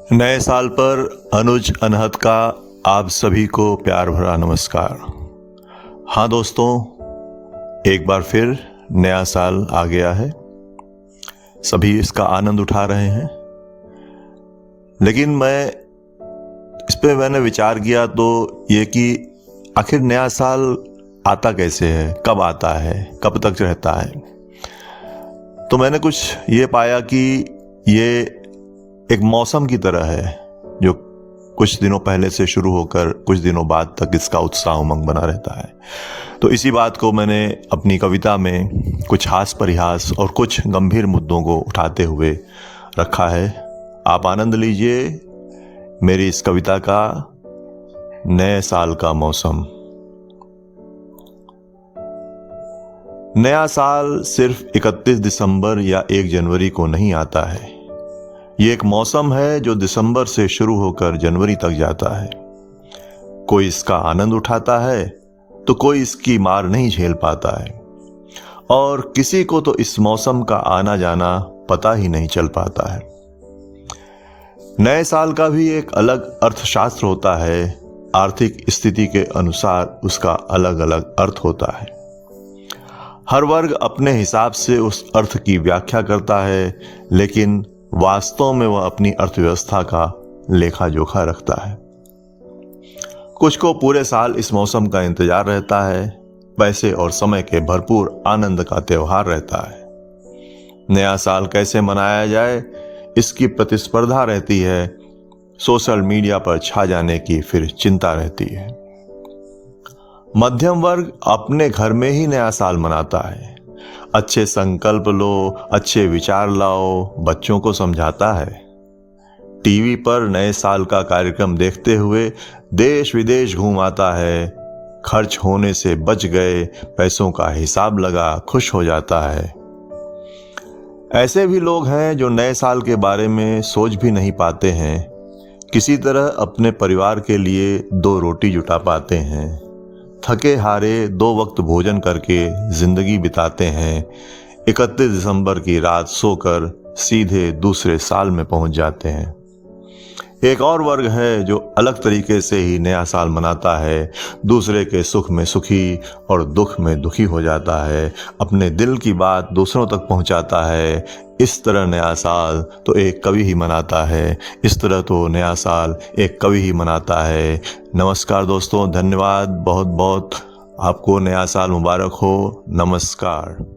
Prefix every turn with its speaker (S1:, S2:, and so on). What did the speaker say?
S1: नए साल पर अनुज अनहद का आप सभी को प्यार भरा नमस्कार। हाँ दोस्तों, एक बार फिर नया साल आ गया है। सभी इसका आनंद उठा रहे हैं, लेकिन मैंने विचार किया तो ये कि आखिर नया साल आता कैसे है, कब आता है, कब तक रहता है। तो मैंने कुछ ये पाया कि ये एक मौसम की तरह है जो कुछ दिनों पहले से शुरू होकर कुछ दिनों बाद तक इसका उत्साह उमंग बना रहता है। तो इसी बात को मैंने अपनी कविता में कुछ हास परिहास और कुछ गंभीर मुद्दों को उठाते हुए रखा है। आप आनंद लीजिए मेरी इस कविता का, नए साल का मौसम। नया साल सिर्फ 31 दिसंबर या 1 जनवरी को नहीं आता है। ये एक मौसम है जो दिसंबर से शुरू होकर जनवरी तक जाता है। कोई इसका आनंद उठाता है तो कोई इसकी मार नहीं झेल पाता है, और किसी को तो इस मौसम का आना जाना पता ही नहीं चल पाता है। नए साल का भी एक अलग अर्थशास्त्र होता है। आर्थिक स्थिति के अनुसार उसका अलग अलग अर्थ होता है। हर वर्ग अपने हिसाब से उस अर्थ की व्याख्या करता है, लेकिन वास्तव में वह अपनी अर्थव्यवस्था का लेखा जोखा रखता है। कुछ को पूरे साल इस मौसम का इंतजार रहता है। पैसे और समय के भरपूर आनंद का त्योहार रहता है। नया साल कैसे मनाया जाए, इसकी प्रतिस्पर्धा रहती है। सोशल मीडिया पर छा जाने की फिर चिंता रहती है। मध्यम वर्ग अपने घर में ही नया साल मनाता है। अच्छे संकल्प लो, अच्छे विचार लाओ, बच्चों को समझाता है। टीवी पर नए साल का कार्यक्रम देखते हुए देश विदेश घूम आता है। खर्च होने से बच गए पैसों का हिसाब लगा खुश हो जाता है। ऐसे भी लोग हैं जो नए साल के बारे में सोच भी नहीं पाते हैं। किसी तरह अपने परिवार के लिए 2 रोटी जुटा पाते हैं। थके हारे 2 वक्त भोजन करके जिंदगी बिताते हैं। 31 दिसंबर की रात सोकर सीधे दूसरे साल में पहुंच जाते हैं। एक और वर्ग है जो अलग तरीके से ही नया साल मनाता है। दूसरे के सुख में सुखी और दुख में दुखी हो जाता है। अपने दिल की बात दूसरों तक पहुंचाता है। इस तरह नया साल तो एक कवि ही मनाता है। इस तरह तो नया साल एक कवि ही मनाता है। नमस्कार दोस्तों, धन्यवाद बहुत बहुत। आपको नया साल मुबारक हो। नमस्कार।